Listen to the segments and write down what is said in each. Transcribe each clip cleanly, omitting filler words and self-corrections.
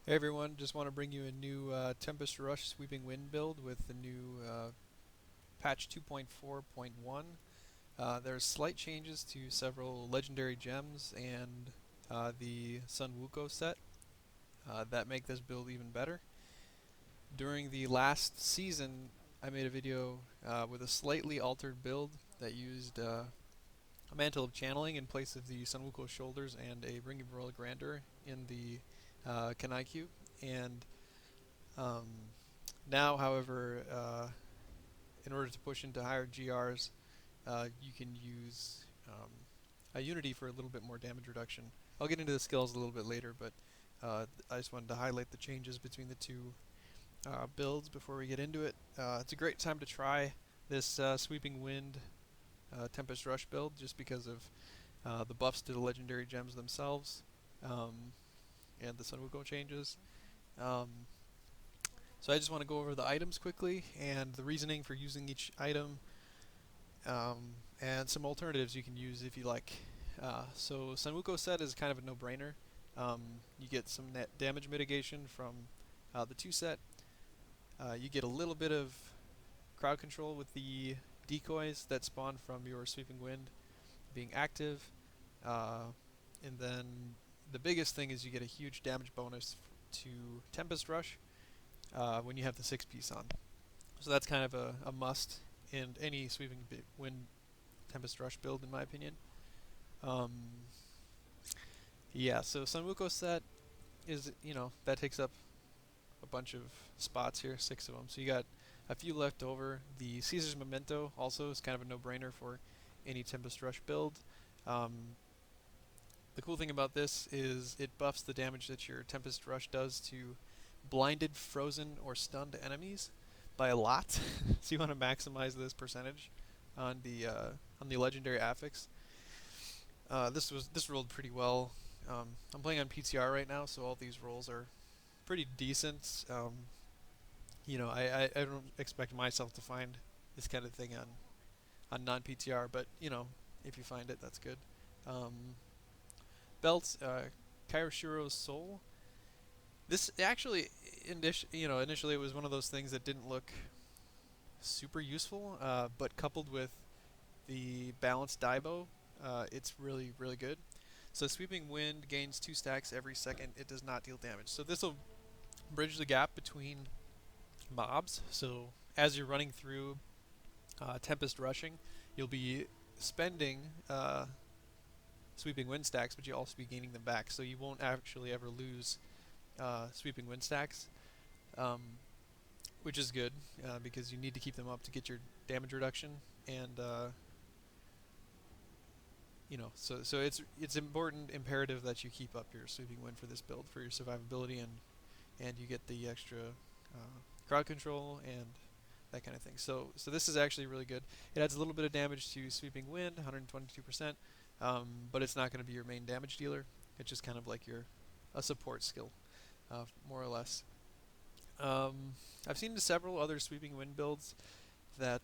Hey everyone, just want to bring you a new Tempest Rush Sweeping Wind build with the new patch 2.4.1. There's slight changes to several legendary gems and the Sun Wukong set that make this build even better. During the last season, I made a video with a slightly altered build that used a Mantle of Channeling in place of the Sun Wukong Shoulders and a Ring of Royal Grandeur in the Kanai Cube. And Um, now, however, in order to push into higher GRs, you can use a Unity for a little bit more damage reduction. I'll get into the skills a little bit later, but I just wanted to highlight the changes between the two builds before we get into it. It's a great time to try this Sweeping Wind Tempest Rush build just because of the buffs to the legendary gems themselves and the Sun Wukong changes. Um, So I just want to go over the items quickly and the reasoning for using each item, and some alternatives you can use if you like. So Sanwuko set is kind of a no-brainer. You get some net damage mitigation from the 2 set. You get a little bit of crowd control with the decoys that spawn from your Sweeping Wind being active. And then the biggest thing is you get a huge damage bonus to Tempest Rush when you have the 6-piece on. So that's kind of a must in any Sweeping Wind Tempest Rush build, in my opinion. Um, yeah, so Sanwuko set is, that takes up a bunch of spots here, 6 of them. So you got a few left over. The Caesar's Memento also is kind of a no-brainer for any Tempest Rush build. Um, the cool thing about this is it buffs the damage that your Tempest Rush does to blinded, frozen, or stunned enemies by a lot. So you want to maximize this percentage on the legendary affix. This rolled pretty well. I'm playing on PTR right now, so all these rolls are pretty decent. I don't expect myself to find this kind of thing on non-PTR, but if you find it, that's good. Belt, Kairoshiro's Soul. This actually, initially it was one of those things that didn't look super useful, but coupled with the balanced Daibo, it's really, really good. So Sweeping Wind gains 2 stacks every second. It does not deal damage. So this will bridge the gap between mobs. So as you're running through Tempest Rushing, you'll be spending Sweeping Wind stacks, but you'll also be gaining them back. So you won't actually ever lose Sweeping Wind stacks, um, which is good because you need to keep them up to get your damage reduction. And so it's important, imperative that you keep up your Sweeping Wind for this build for your survivability, and you get the extra crowd control and that kind of thing. So this is actually really good. It adds a little bit of damage to Sweeping Wind, 122%, but it's not going to be your main damage dealer. It's just kind of like a support skill, more or less. I've seen several other Sweeping Wind builds that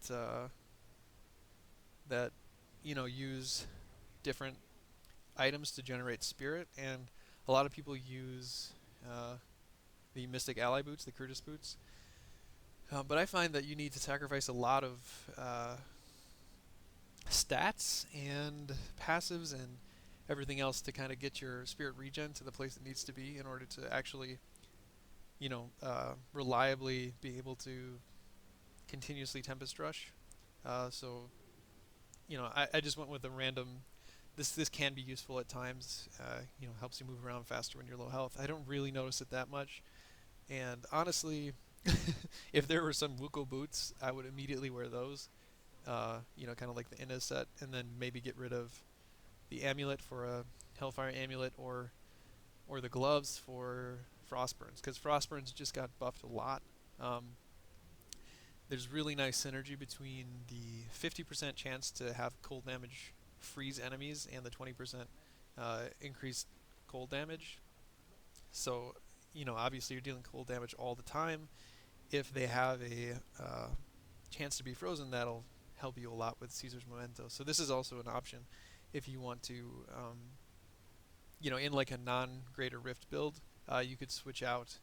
use different items to generate spirit, and a lot of people use the Mystic Ally boots, the Curtis boots. But I find that you need to sacrifice a lot of stats and passives and everything else to kind of get your spirit regen to the place it needs to be in order to actually, reliably be able to continuously Tempest Rush. I just went with a random. This can be useful at times. Helps you move around faster when you're low health. I don't really notice it that much, and honestly, if there were some Wuko boots, I would immediately wear those. Kind of like the Inna set, and then maybe get rid of the amulet for a Hellfire amulet, or the gloves for Frostburns, because Frostburns just got buffed a lot. Um, there's really nice synergy between the 50% chance to have cold damage freeze enemies and the 20% increased cold damage. So, obviously you're dealing cold damage all the time. If they have a chance to be frozen, that'll help you a lot with Caesar's Memento. So this is also an option if you want to, in like a non-Greater Rift build, you could switch out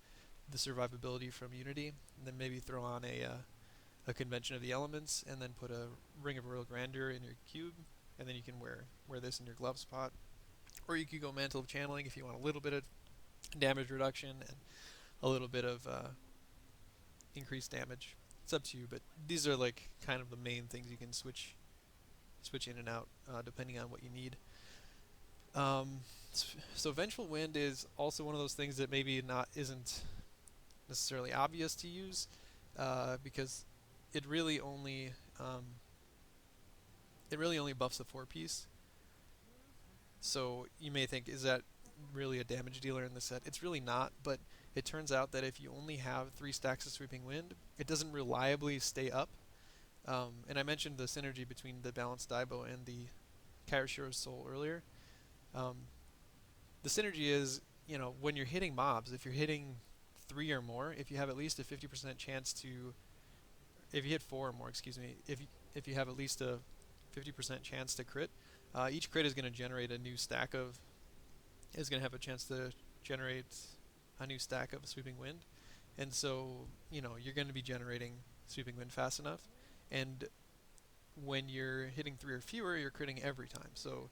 the survivability from Unity, and then maybe throw on a convention of the elements, and then put a Ring of Royal Grandeur in your cube, and then you can wear this in your glove spot. Or you could go Mantle of Channeling if you want a little bit of damage reduction and a little bit of increased damage. It's up to you, but these are like kind of the main things you can switch in and out depending on what you need. So Vengeful Wind is also one of those things that maybe isn't necessarily obvious to use because it really only buffs the 4-piece. So you may think, is that really a damage dealer in the set? It's really not, but it turns out that if you only have 3 stacks of Sweeping Wind, it doesn't reliably stay up. And I mentioned the synergy between the Balanced Daibo and the Kairashiro's Soul earlier. The synergy is, when you're hitting mobs, if you're hitting 3 or more, if you have at least a 50% chance to, if you hit 4 or more, excuse me, if you have at least a 50% chance to crit, each crit is going to generate a new stack of, is going to have a chance to generate a new stack of Sweeping Wind. And so, you're going to be generating Sweeping Wind fast enough. And when you're hitting 3 or fewer, you're critting every time. So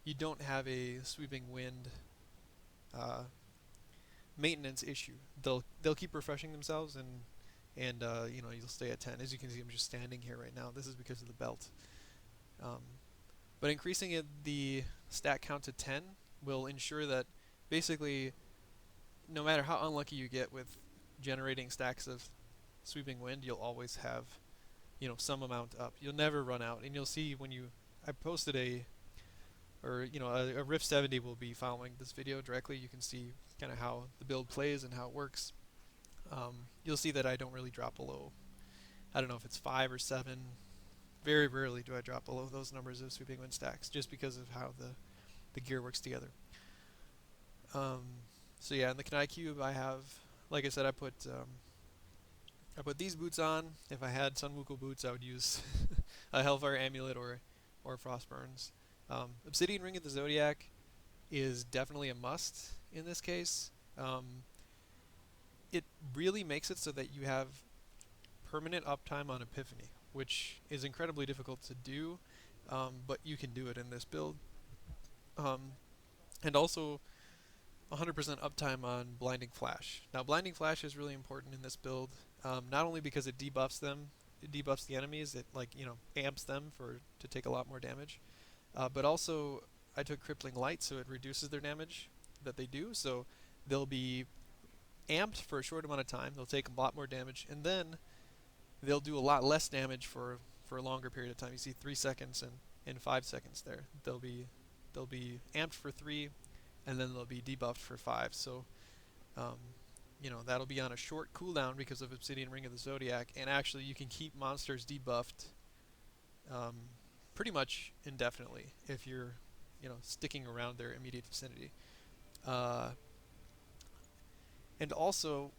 you don't have a Sweeping Wind maintenance issue. They'll keep refreshing themselves, and you'll stay at 10. As you can see, I'm just standing here right now. This is because of the belt. But increasing the stack count to 10 will ensure that basically, no matter how unlucky you get with generating stacks of Sweeping Wind, you'll always have, some amount up. You'll never run out, and you'll see when I posted a Rift 70 will be following this video directly. You can see kind of how the build plays and how it works. You'll see that I don't really drop below, I don't know if it's 5 or 7. Very rarely do I drop below those numbers of Sweeping Wind stacks, just because of how the gear works together. So yeah, in the Kanai Cube, I have, like I said, I put these boots on. If I had Sun Wukong boots, I would use a Hellfire Amulet or Frostburns. Obsidian Ring of the Zodiac is definitely a must in this case. It really makes it so that you have permanent uptime on Epiphany, which is incredibly difficult to do, but you can do it in this build. And also 100% uptime on Blinding Flash. Now, Blinding Flash is really important in this build, not only because it debuffs the enemies, it amps them to take a lot more damage, but also I took Crippling Light, so it reduces their damage that they do, so they'll be amped for a short amount of time, they'll take a lot more damage, and then they'll do a lot less damage for a longer period of time. You see 3 seconds and 5 seconds there. They'll be amped for 3, and then they'll be debuffed for 5. So, that'll be on a short cooldown because of Obsidian Ring of the Zodiac, and actually you can keep monsters debuffed pretty much indefinitely if you're, sticking around their immediate vicinity. And also,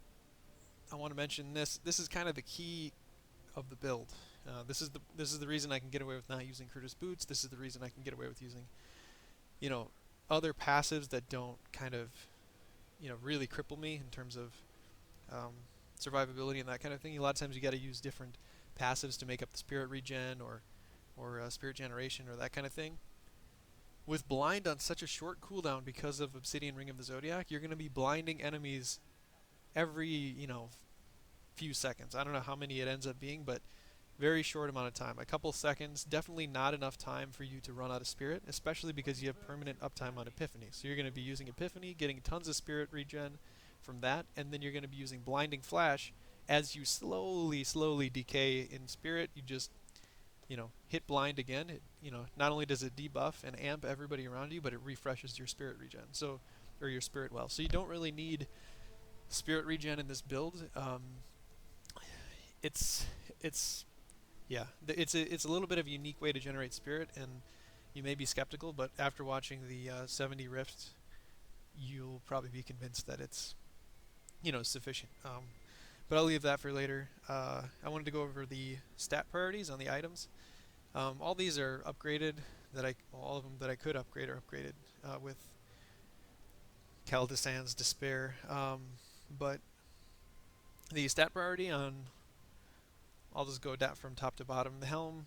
I want to mention this. This is kind of the key of the build. This is the reason I can get away with not using Curtis Boots. This is the reason I can get away with using, other passives that don't kind of, really cripple me in terms of survivability and that kind of thing. A lot of times you got to use different passives to make up the spirit regen or spirit generation or that kind of thing. With blind on such a short cooldown because of Obsidian Ring of the Zodiac, you're going to be blinding enemies every, few seconds. I don't know how many it ends up being, but very short amount of time. A couple seconds, definitely not enough time for you to run out of spirit, especially because you have permanent uptime on Epiphany. So you're going to be using Epiphany, getting tons of spirit regen from that, and then you're going to be using Blinding Flash. As you slowly decay in spirit, you just, hit blind again. Not only does it debuff and amp everybody around you, but it refreshes your spirit regen, or your spirit well. So you don't really need spirit regen in this build. It's a little bit of a unique way to generate spirit, and you may be skeptical, but after watching the 70 Rift, you'll probably be convinced that it's, sufficient. But I'll leave that for later. I wanted to go over the stat priorities on the items. All these are upgraded. All of them that I could upgrade are upgraded with Kaldasan's Despair. But the stat priority on, I'll just go down from top to bottom. The Helm,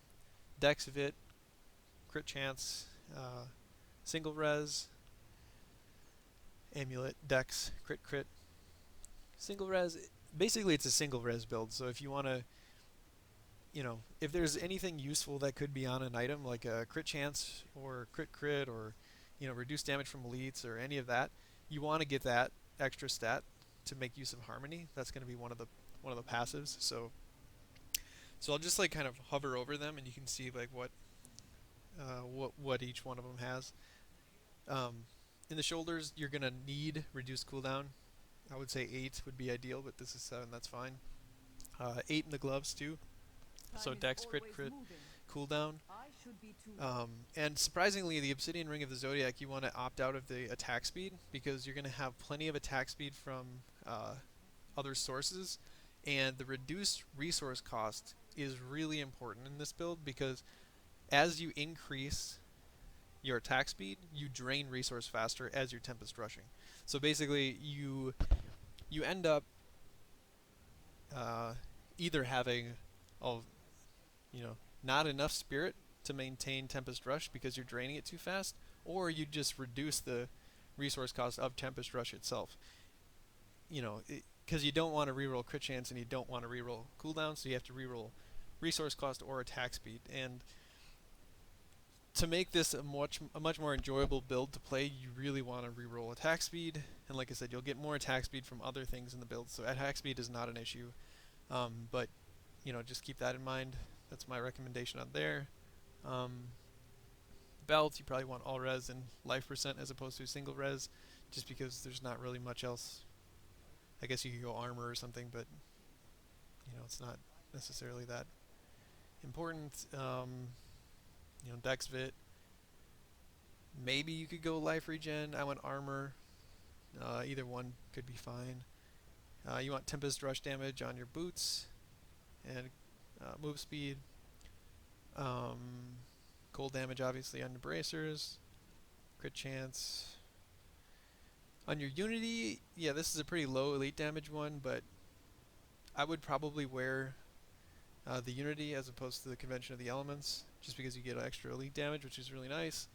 Dex Vit, Crit Chance, Single Res, Amulet, Dex, Crit Crit, Single Res. Basically, it's a single res build. So if you want to, if there's anything useful that could be on an item, like a Crit Chance or Crit Crit or, reduce damage from elites or any of that, you want to get that extra stat to make use of Harmony. That's going to be one of the passives. So I'll just like kind of hover over them, and you can see like what each one of them has. In the shoulders, you're gonna need reduced cooldown. I would say 8 would be ideal, but this is 7. That's fine. 8 in the gloves too. So Dex, Crit, cooldown. And surprisingly, the Obsidian Ring of the Zodiac, you want to opt out of the attack speed because you're going to have plenty of attack speed from other sources, and the reduced resource cost is really important in this build because as you increase your attack speed, you drain resource faster as you're Tempest rushing. So basically, you end up either having not enough spirit to maintain Tempest Rush because you're draining it too fast, or you just reduce the resource cost of Tempest Rush itself. Because you don't want to reroll crit chance and you don't want to reroll cooldown, so you have to reroll resource cost or attack speed. And to make this a much more enjoyable build to play, you really want to reroll attack speed. And like I said, you'll get more attack speed from other things in the build, so attack speed is not an issue. But just keep that in mind. That's my recommendation on there. Belt, you probably want all res and life percent as opposed to single res, just because there's not really much else. I guess you could go armor or something, but it's not necessarily that important. Dex Vit. Maybe you could go life regen. I went armor. Either one could be fine. You want Tempest Rush damage on your boots and move speed. Cold damage obviously on your bracers. Crit chance. On your Unity, yeah, this is a pretty low elite damage one, but I would probably wear the Unity as opposed to the Convention of the Elements, just because you get extra elite damage, which is really nice.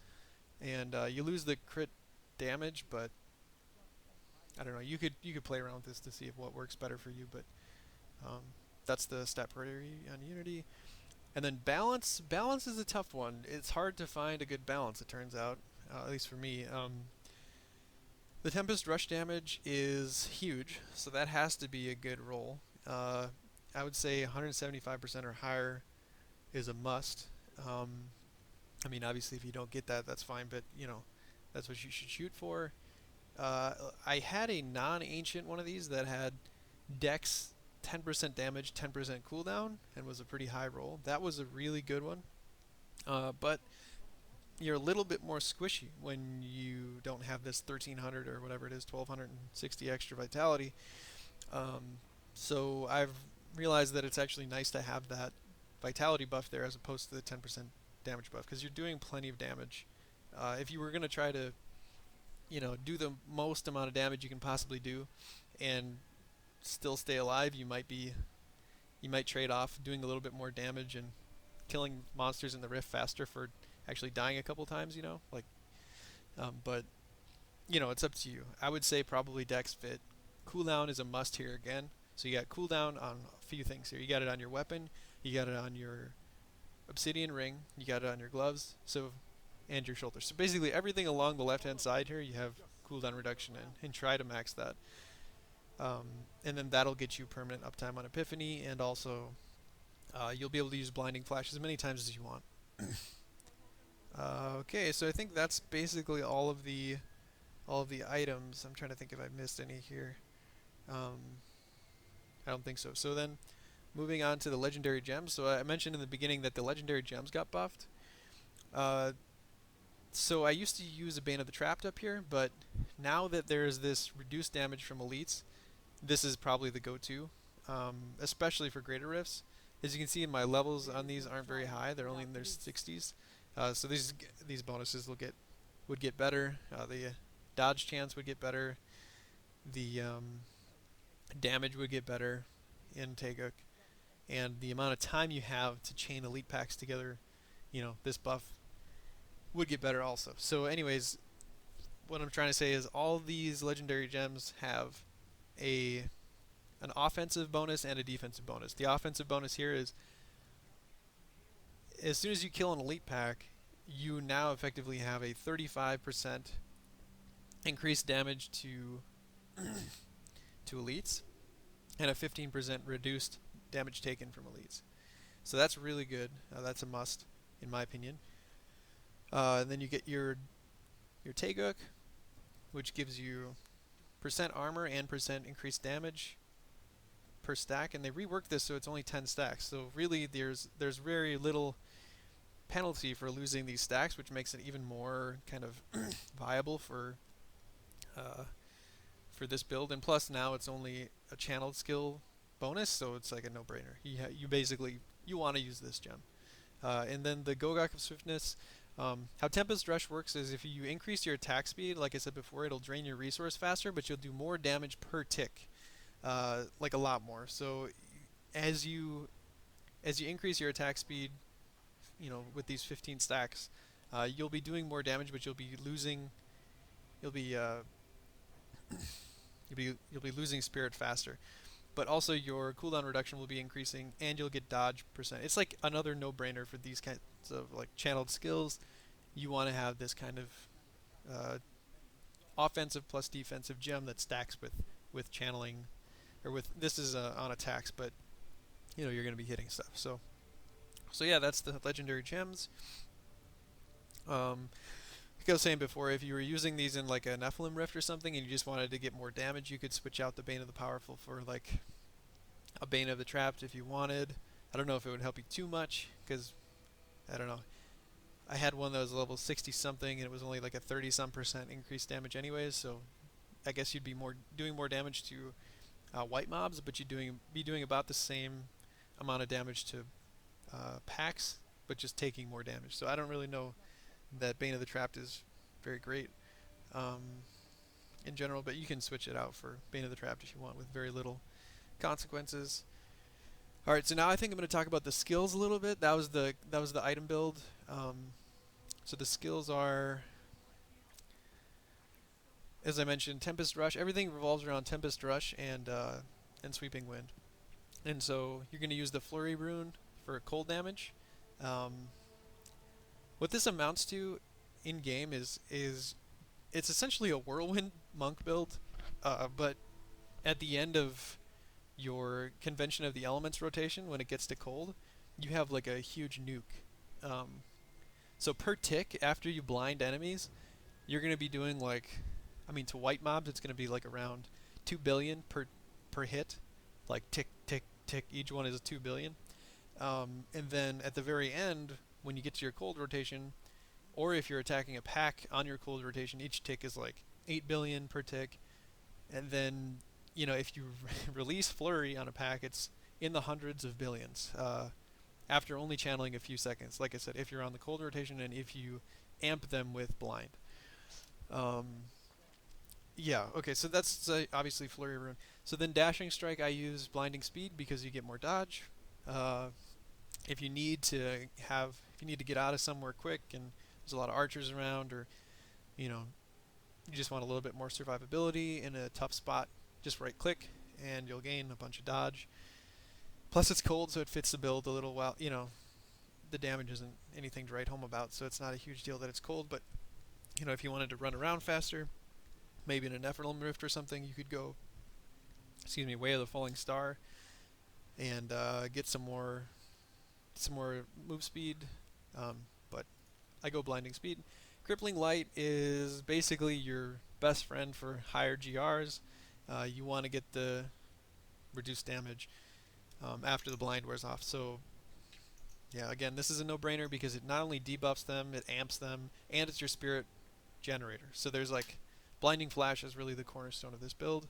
And you lose the crit damage, but I don't know. You could play around with this to see what works better for you, but that's the stat priority on Unity. And then balance. Balance is a tough one. It's hard to find a good balance, it turns out, at least for me. The Tempest Rush damage is huge, so that has to be a good roll. I would say 175% or higher is a must. I mean, obviously, if you don't get that, that's fine, but, that's what you should shoot for. I had a non-ancient one of these that had Dex 10% damage, 10% cooldown, and was a pretty high roll. That was a really good one. But you're a little bit more squishy when you don't have this 1300 or whatever it is, 1260 extra vitality. So I've realized that it's actually nice to have that vitality buff there as opposed to the 10% damage buff, because you're doing plenty of damage. If you were going to try to do the most amount of damage you can possibly do and still stay alive, you might trade off doing a little bit more damage and killing monsters in the rift faster for actually dying a couple times, but it's up to you. I would say probably Dex Fit. Cooldown is a must here again. So you got cooldown on a few things here. You got it on your weapon, you got it on your Obsidian Ring, you got it on your gloves, and your shoulders. So basically everything along the left-hand side here, you have cooldown reduction in, and try to max that. And then that'll get you permanent uptime on Epiphany, and also you'll be able to use Blinding Flash as many times as you want. Okay, so I think that's basically all of the items. I'm trying to think if I missed any here. I don't think so. So then, moving on to the legendary gems. So I mentioned in the beginning that the legendary gems got buffed. So I used to use a Bane of the Trapped up here, but now that there's this reduced damage from elites, this is probably the go-to, especially for greater rifts. As you can see, my levels on these aren't very high; they're only in their 60s. So these bonuses would get better. The dodge chance would get better, the damage would get better in Taeguk, and the amount of time you have to chain elite packs together, this buff would get better also. So anyways, what I'm trying to say is all these legendary gems have an offensive bonus and a defensive bonus. The offensive bonus here is as soon as you kill an elite pack, you now effectively have a 35% increased damage to elites and a 15% reduced damage taken from elites. So that's really good. That's a must, in my opinion. And then you get your Taeguk, which gives you percent armor and percent increased damage per stack, and they reworked this so it's only 10 stacks. So really, there's very little penalty for losing these stacks, which makes it even more kind of viable for this build. And plus, now it's only a channeled skill bonus, so it's like a no-brainer. You basically want to use this gem. And then the Gogok of Swiftness. How Tempest Rush works is if you increase your attack speed, like I said before, it'll drain your resource faster, but you'll do more damage per tick, like a lot more. So as you increase your attack speed, with these 15 stacks, you'll be doing more damage, but you'll be losing spirit faster. But also your cooldown reduction will be increasing, and you'll get dodge percent. It's like another no-brainer for these kinds of like channeled skills. You want to have this kind of offensive plus defensive gem that stacks with channeling, or with this is on attacks, but you're going to be hitting stuff. So yeah, that's the legendary gems. Like I was saying before, if you were using these in like a Nephilim Rift or something and you just wanted to get more damage, you could switch out the Bane of the Powerful for like a Bane of the Trapped if you wanted. I don't know if it would help you too much, because I don't know. I had one that was level 60 something and it was only like a 30-some% increased damage anyways, so I guess you'd be doing more damage to white mobs, but you'd be doing about the same amount of damage to packs, but just taking more damage. So I don't really know that Bane of the Trapped is very great in general, but you can switch it out for Bane of the Trapped if you want, with very little consequences. Alright, so now I think I'm going to talk about the skills a little bit. That was the item build. So the skills are, as I mentioned, Tempest Rush. Everything revolves around Tempest Rush and Sweeping Wind. And so you're going to use the Flurry Rune for cold damage. What this amounts to in game is it's essentially a Whirlwind monk build, but at the end of your Convention of the Elements rotation, when it gets to cold, you have like a huge nuke. So per tick, after you blind enemies, you're going to be doing like, to white mobs, it's going to be like around 2 billion per hit, like tick, tick, tick. Each one is a 2 billion. And then at the very end, when you get to your cold rotation, or if you're attacking a pack on your cold rotation, each tick is like 8 billion per tick. And then, if you release Flurry on a pack, it's in the hundreds of billions after only channeling a few seconds. Like I said, if you're on the cold rotation and if you amp them with blind. Yeah, okay, so that's obviously Flurry Rune. So then Dashing Strike, I use Blinding Speed because you get more dodge. If you need to get out of somewhere quick and there's a lot of archers around, or you just want a little bit more survivability in a tough spot, just right click and you'll gain a bunch of dodge. Plus it's cold, so it fits the build a little well. The damage isn't anything to write home about, so it's not a huge deal that it's cold. But if you wanted to run around faster, maybe in a Nephilim Rift or something, you could go Way of the Falling Star and get some more move speed, but I go Blinding Speed. Crippling Light is basically your best friend for higher GRs. You want to get the reduced damage after the blind wears off. So yeah, again, this is a no-brainer because it not only debuffs them, it amps them, and it's your spirit generator. So there's like Blinding Flash is really the cornerstone of this build.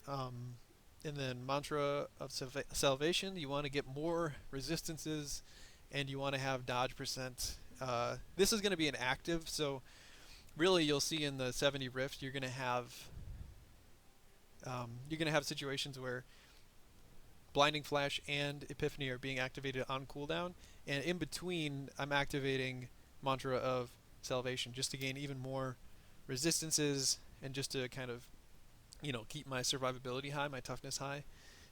And then Mantra of Salvation, you want to get more resistances, and you want to have dodge percent. This is going to be an active, so really you'll see in the 70 Rift you're gonna have situations where Blinding Flash and Epiphany are being activated on cooldown, and in between I'm activating Mantra of Salvation just to gain even more resistances and just to kind of, keep my survivability high, my toughness high,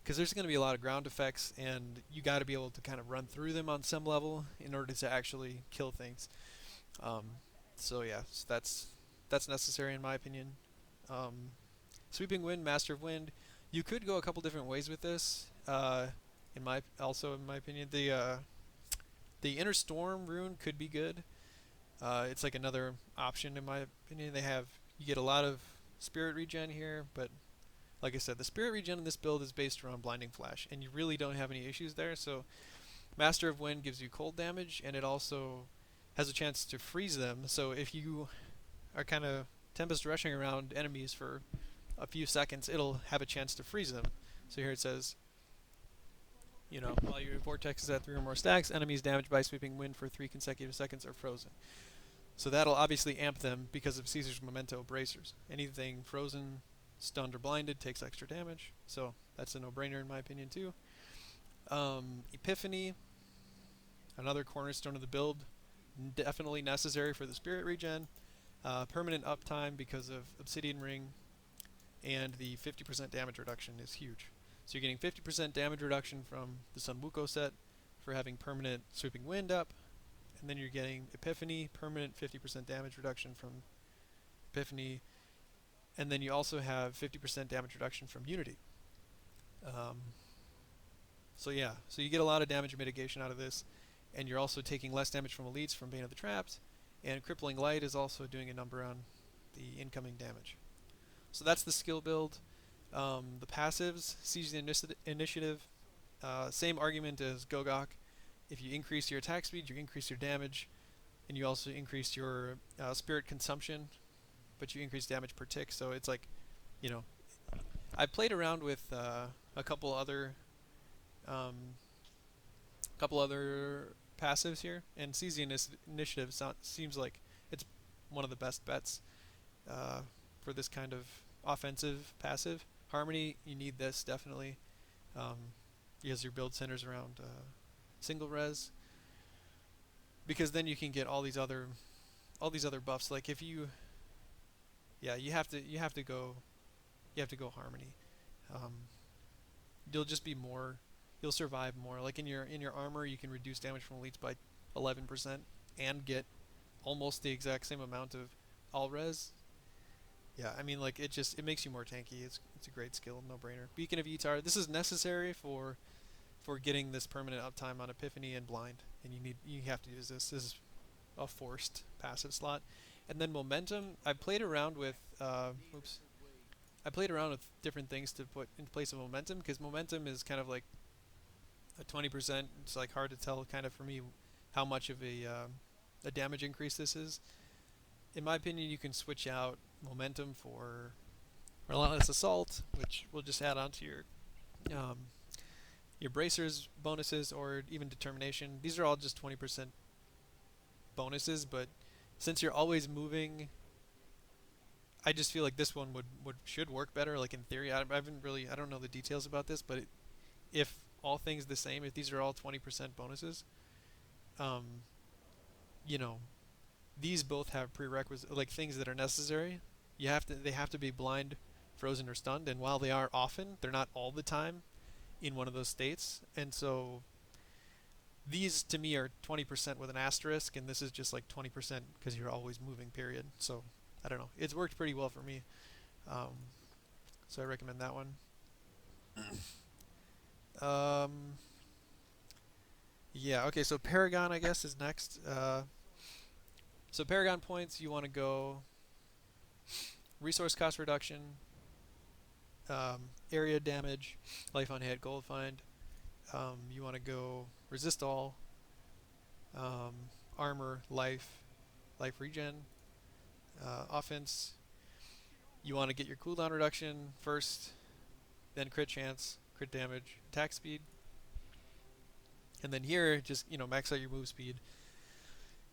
because there's going to be a lot of ground effects, and you got to be able to kind of run through them on some level in order to actually kill things. Um, so yeah, so that's necessary in my opinion. Um, Sweeping Wind, Master of Wind. You could go a couple different ways with this. In my opinion, the Inner Storm rune could be good. It's like another option in my opinion. You get a lot of spirit regen here, but like I said, the spirit regen in this build is based around Blinding Flash, and you really don't have any issues there. So Master of Wind gives you cold damage, and it also has a chance to freeze them. So if you are kind of Tempest rushing around enemies for a few seconds, it'll have a chance to freeze them. So here it says, while your vortex is at 3 or more stacks, enemies damaged by Sweeping Wind for 3 consecutive seconds are frozen. So that'll obviously amp them because of Caesar's Memento bracers. Anything frozen, stunned, or blinded takes extra damage. So that's a no-brainer in my opinion too. Epiphany, another cornerstone of the build, definitely necessary for the spirit regen. Permanent uptime because of Obsidian Ring, and the 50% damage reduction is huge. So you're getting 50% damage reduction from the Sun Wukong set for having permanent Sweeping Wind up, and then you're getting Epiphany, permanent 50% damage reduction from Epiphany, and then you also have 50% damage reduction from Unity. So yeah, so you get a lot of damage mitigation out of this, and you're also taking less damage from elites from Bane of the Trapped, and Crippling Light is also doing a number on the incoming damage. So that's the skill build. The passives, Siege the Initiative, same argument as Gogok. If you increase your attack speed, you increase your damage, and you also increase your spirit consumption, but you increase damage per tick. So it's like, I played around with a couple other passives here, and Siege the Initiative seems like it's one of the best bets for this kind of offensive passive. Harmony, you need this definitely, because your build centers around single res, because then you can get all these other buffs. Like if you have to go Harmony. You'll survive more. Like in your armor, you can reduce damage from elites by 11% and get almost the exact same amount of all res. Yeah, I mean, like, it makes you more tanky. It's a great skill, no-brainer. Beacon of Etar, this is necessary for getting this permanent uptime on Epiphany and Blind, and you have to use this. This is a forced passive slot. And then Momentum, I played around with different things to put in place of Momentum, because Momentum is kind of like a 20%. It's like hard to tell kind of for me how much of a damage increase this is. In my opinion, you can switch out Momentum for Relentless Assault, which will just add on to your bracers bonuses, or even Determination. These are all just 20% bonuses, but since you're always moving, I just feel like this one should work better. Like in theory, I don't know the details about this, but if all things the same, if these are all 20% bonuses, these both have prerequisites, like things that are necessary. They have to be blind, frozen, or stunned, and while they are often, they're not all the time in one of those states. And so these to me are 20% with an asterisk, and this is just like 20% because you're always moving, period. So I don't know. It's worked pretty well for me. So I recommend that one. Yeah, okay, so Paragon, I guess, is next. So Paragon points, you want to go resource cost reduction, area damage, life on hit, gold find. You want to go resist all, armor, life regen, offense. You want to get your cooldown reduction first, then crit chance, crit damage, attack speed. And then here, just max out your move speed.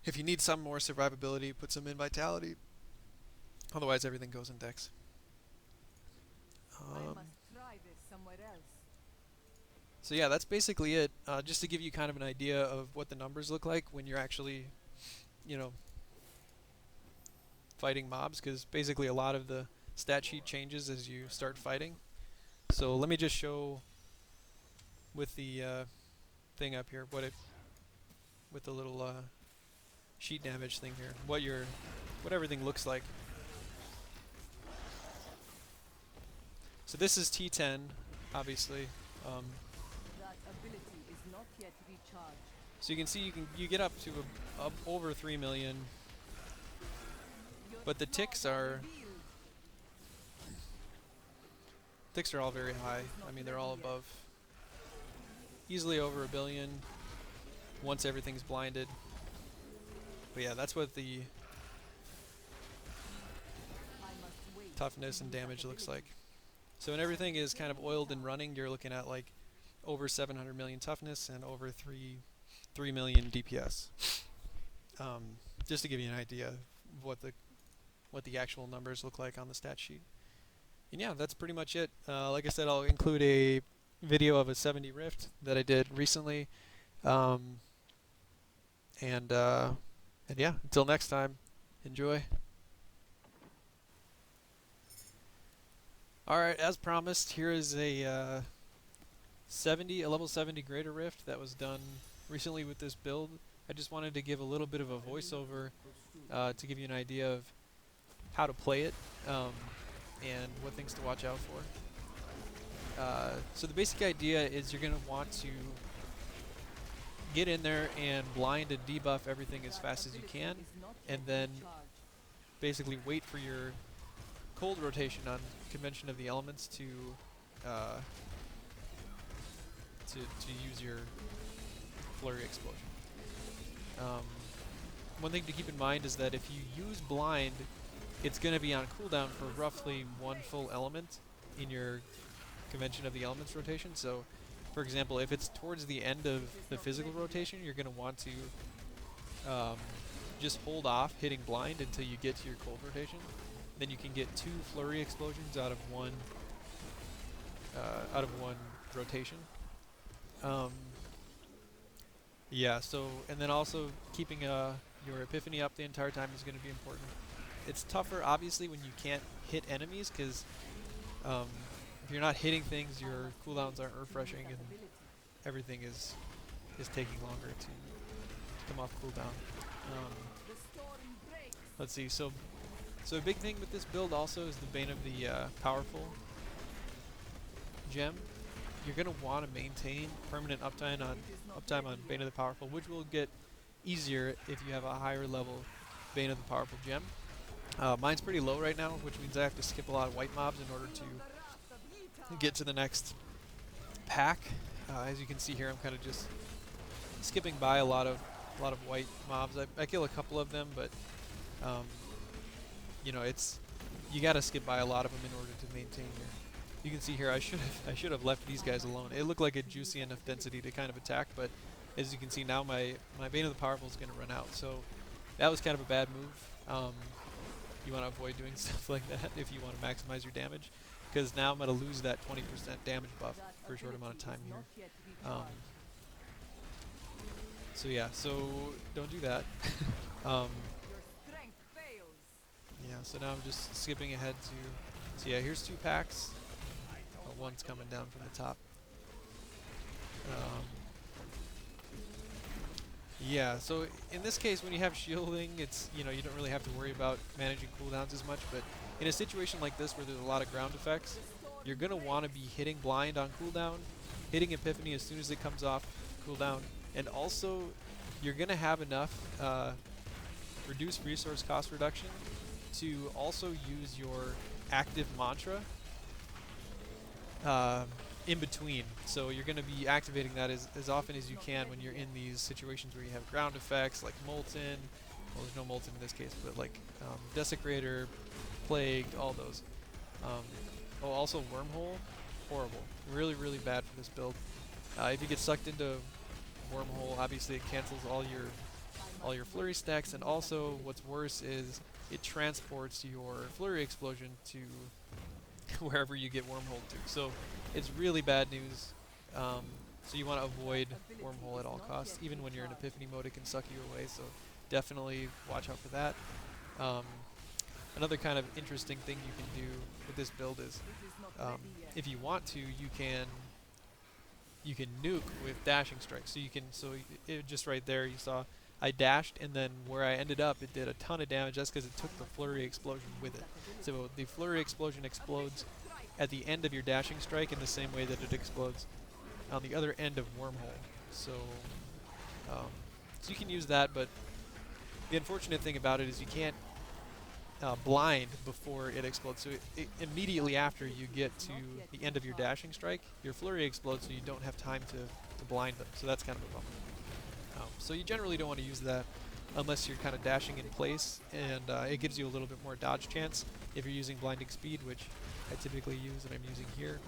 If you need some more survivability, put some in vitality. Otherwise, everything goes in Dex. I must try this somewhere else. So yeah, that's basically it. Just to give you kind of an idea of what the numbers look like when you're actually, you know, fighting mobs, because basically a lot of the stat sheet changes as you start fighting. So let me just show with the thing up here what it with the little sheet damage thing here, what everything looks like. So this is T10, obviously. That ability is not yet recharged. So you can see you get up to up over 3 million, Your but the flaws ticks revealed. are all very high. I mean, they're all above, easily over 1 billion once everything's blinded. But yeah, that's what the I must wait toughness to and use that damage looks ability. like. So when everything is kind of oiled and running, you're looking at like over 700 million toughness and over 3 million DPS. Just to give you an idea of what the actual numbers look like on the stat sheet. And yeah, that's pretty much it. Like I said, I'll include a video of a 70 Rift that I did recently. And yeah, until next time, enjoy. Alright, as promised, here is a a level 70 Greater Rift that was done recently with this build. I just wanted to give a little bit of a voiceover to give you an idea of how to play it and what things to watch out for. So the basic idea is you're going to want to get in there and blind and debuff everything as fast as you can, and then basically wait for your cold rotation on Convention of the Elements to use your flurry explosion. One thing to keep in mind is that if you use blind, it's going to be on cooldown for roughly one full element in your Convention of the Elements rotation. So, for example, if it's towards the end of the physical rotation, you're going to want to just hold off hitting blind until you get to your cold rotation. Then you can get 2 flurry explosions out of one rotation. Yeah. So, and then also keeping your Epiphany up the entire time is going to be important. It's tougher, obviously, when you can't hit enemies, because if you're not hitting things, your cooldowns aren't refreshing, and everything is taking longer to come off cooldown. Let's see. So a big thing with this build also is the Bane of the Powerful gem. You're going to want to maintain permanent uptime on Bane of the Powerful, which will get easier if you have a higher level Bane of the Powerful gem. Mine's pretty low right now, which means I have to skip a lot of white mobs in order to get to the next pack. As you can see here, I'm kind of just skipping by a lot of white mobs. I kill a couple of them, but you know, you got to skip by a lot of them in order to maintain your. You can see here, I should have left these guys alone. It looked like a juicy enough density to kind of attack, but as you can see now, my Bane of the Powerful is going to run out. So that was kind of a bad move. You want to avoid doing stuff like that if you want to maximize your damage, because now I'm going to lose that 20% damage buff for a short amount of time here. So yeah, so don't do that. Yeah, so now I'm just skipping ahead to. So yeah, here's 2 packs. One's coming down from the top. Yeah, so in this case, when you have shielding, it's, you don't really have to worry about managing cooldowns as much. But in a situation like this where there's a lot of ground effects, you're gonna want to be hitting blind on cooldown, hitting Epiphany as soon as it comes off cooldown, and also you're gonna have enough reduced resource cost reduction to also use your active mantra in between. So you're going to be activating that as often as you can when you're in these situations where you have ground effects like Molten. Well, there's no Molten in this case, but like Desecrator, Plagued, all those. Oh, also Wormhole, horrible. Really, really bad for this build. If you get sucked into Wormhole, obviously it cancels all your flurry stacks, and also what's worse is it transports your flurry explosion to wherever you get wormhole to. So it's really bad news. So you want to avoid wormhole at all costs. Even when you're in epiphany mode, it can suck you away. So definitely watch out for that. Um, Another kind of interesting thing you can do with this build is, if you want to, you can nuke with dashing strikes. So you can just right there you saw I dashed, and then where I ended up, it did a ton of damage just because it took the flurry explosion with it. So the flurry explosion explodes at the end of your dashing strike in the same way that it explodes on the other end of wormhole. So so you can use that, but the unfortunate thing about it is you can't blind before it explodes. So immediately after you get to the end of your dashing strike, your flurry explodes, so you don't have time to blind them. So that's kind of a bummer. So you generally don't want to use that unless you're kind of dashing in place, and it gives you a little bit more dodge chance if you're using blinding speed, which I typically use and I'm using here.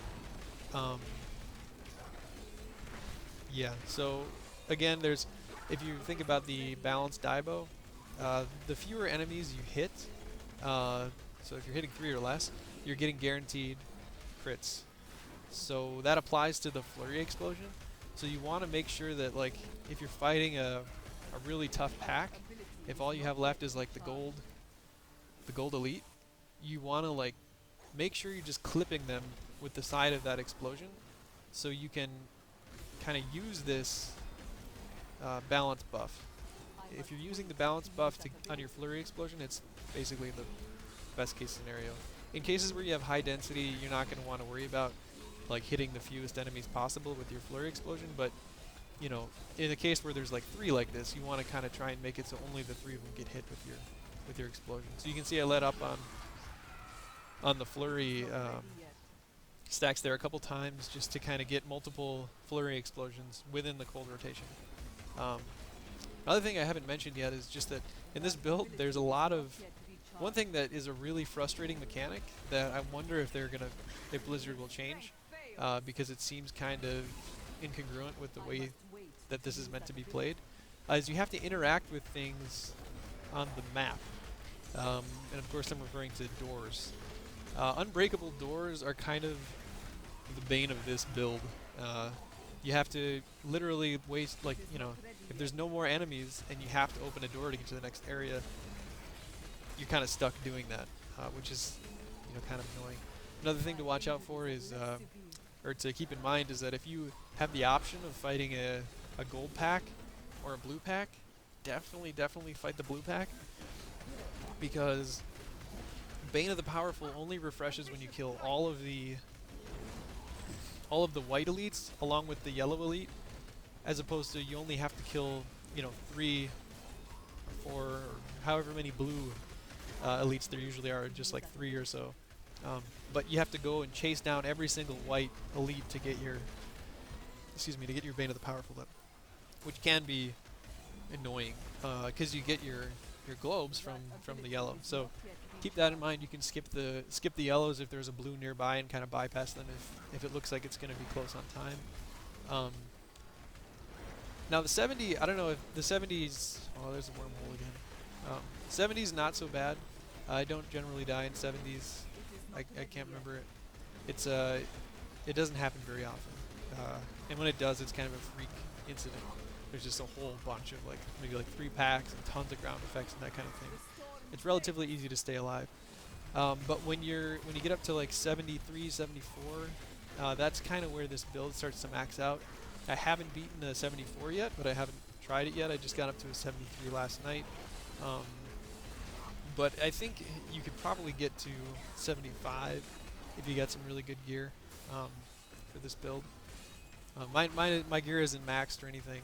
Yeah, so again, if you think about the balanced Daibo, the fewer enemies you hit, so if you're hitting 3 or less, you're getting guaranteed crits. So that applies to the flurry explosion. So you want to make sure that, like, if you're fighting a really tough pack, if all you have left is like the gold elite, you want to like make sure you're just clipping them with the side of that explosion, so you can kind of use this balance buff. If you're using the balance buff on your flurry explosion, it's basically the best case scenario. In cases where you have high density, you're not going to want to worry about like hitting the fewest enemies possible with your flurry explosion, but you know, in a case where there's like 3 like this, you want to kind of try and make it so only the 3 of them get hit with your explosion. So you can see I let up on the flurry stacks there a couple times just to kind of get multiple flurry explosions within the cold rotation. Another thing I haven't mentioned yet is just that in this build there's a lot of one thing that is a really frustrating mechanic that I wonder if if Blizzard will change, because it seems kind of incongruent with the way that this is meant to be played, is you have to interact with things on the map. And of course I'm referring to doors. Unbreakable doors are kind of the bane of this build. You have to literally waste, like, you know, if there's no more enemies and you have to open a door to get to the next area, you're kind of stuck doing that, which is, you know, kind of annoying. Another thing to watch out for is, or to keep in mind, is that if you have the option of fighting a gold pack or a blue pack, definitely fight the blue pack, because Bane of the Powerful only refreshes when you kill all of the white elites along with the yellow elite, as opposed to you only have to kill, you know, 3 or 4 or however many blue elites there usually are, just like 3 or so. But you have to go and chase down every single white elite to get your Bane of the Powerful up, which can be annoying because you get your globes from the yellow. So keep that in mind. You can skip the yellows if there's a blue nearby and kind of bypass them if it looks like it's going to be close on time. Now the 70, I don't know if the 70s. Oh, there's a wormhole again. 70s not so bad. I don't generally die in 70s. I can't remember it. It doesn't happen very often. And when it does, it's kind of a freak incident. There's just a whole bunch of maybe 3 packs and tons of ground effects and that kind of thing. It's relatively easy to stay alive. But when you get up to like 73, 74, that's kind of where this build starts to max out. I haven't beaten a 74 yet, but I haven't tried it yet. I just got up to a 73 last night. But I think you could probably get to 75 if you got some really good gear for this build. My gear isn't maxed or anything.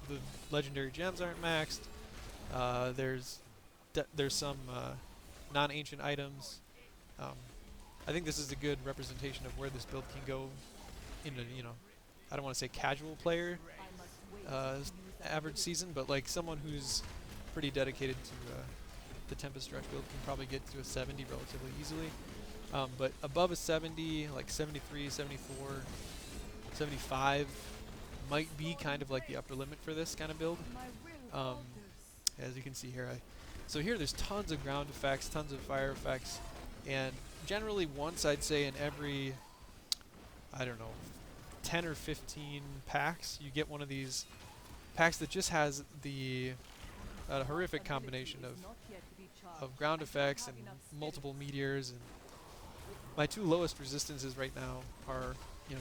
The legendary gems aren't maxed. There's some non-ancient items. I think this is a good representation of where this build can go in a, I don't want to say casual player average season, but like someone who's pretty dedicated to the Tempest Rush build can probably get to a 70 relatively easily. But above a 70, like 73, 74, 75 might be kind of like the upper limit for this kind of build. As you can see here, So here there's tons of ground effects, tons of fire effects, and generally once I'd say in every, I don't know, 10 or 15 packs, you get one of these packs that just has the horrific combination of ground effects and multiple meteors. And my two lowest resistances right now are,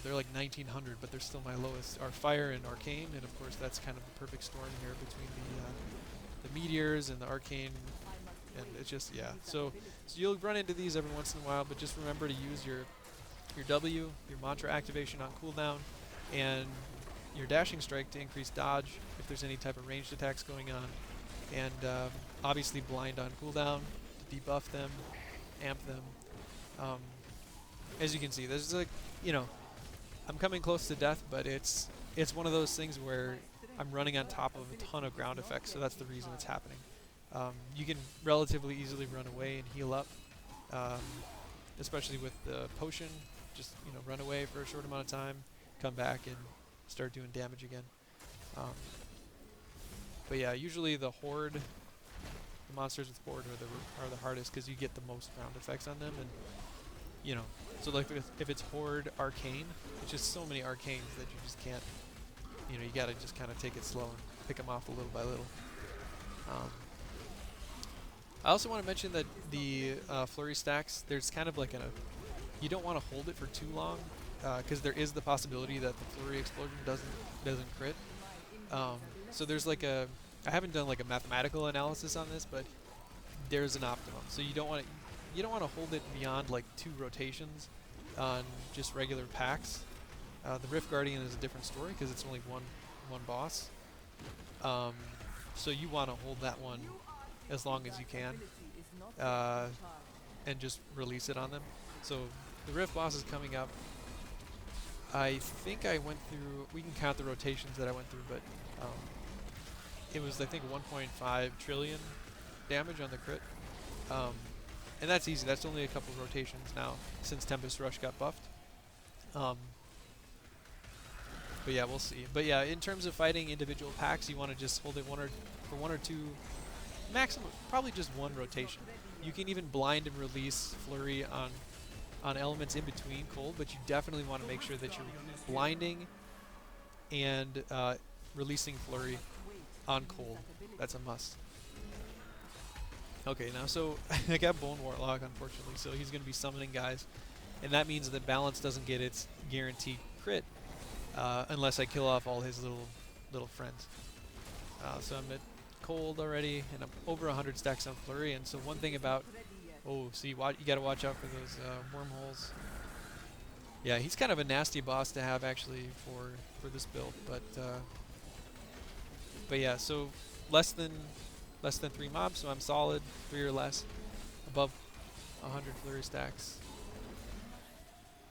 they're like 1900, but they're still my lowest, are fire and arcane, and of course that's kind of the perfect storm here between the meteors and the arcane, and it's just, yeah. So you'll run into these every once in a while, but just remember to use your W, your mantra activation on cooldown, and your dashing strike to increase dodge if there's any type of ranged attacks going on, and obviously blind on cooldown to debuff them, amp them. As you can see, there's like, I'm coming close to death, but it's one of those things where I'm running on top of a ton of ground effects, so that's the reason it's happening. You can relatively easily run away and heal up, especially with the potion. Just run away for a short amount of time, come back and start doing damage again. But yeah, usually the horde, the monsters with horde are the hardest because you get the most ground effects on them, and so like if it's horde arcane, it's just so many arcanes that you just can't. You gotta just kind of take it slow and pick them off little by little. I also want to mention that the flurry stacks, there's kind of like you don't want to hold it for too long, because there is the possibility that the flurry explosion doesn't crit. So there's like I haven't done like a mathematical analysis on this, but there's an optimum. So you don't want to hold it beyond like 2 rotations on just regular packs. The Rift Guardian is a different story because it's only one boss. So you want to hold that one as long as you can, and just release it on them. So the Rift boss is coming up. I think I went through, we can count the rotations that I went through, but it was, I think, 1.5 trillion damage on the crit. And that's easy, that's only a couple rotations now since Tempest Rush got buffed. But yeah, we'll see. But yeah, in terms of fighting individual packs, you want to just hold it for one or two, maximum, probably just one rotation. You can even blind and release flurry on elements in between cold, but you definitely want to make sure that you're blinding and releasing flurry on cold. That's a must. Okay, now so I got Bone Warlock, unfortunately, so he's going to be summoning guys, and that means that Balance doesn't get its guaranteed crit unless I kill off all his little friends. So I'm at cold already, and I'm over 100 stacks on flurry. And so one thing about, you got to watch out for those wormholes. Yeah, he's kind of a nasty boss to have actually for this build, but yeah, so less than 3 mobs, so I'm solid, 3 or less, above 100 flurry stacks.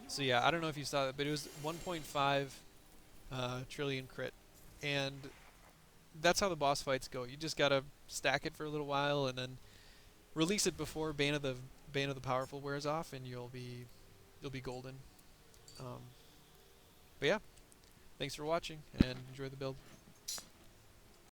So yeah, I don't know if you saw that, but it was 1.5 trillion crit, and that's how the boss fights go. You just gotta stack it for a little while and then release it before Bane of the Powerful wears off, and you'll be golden. But yeah, thanks for watching and enjoy the build.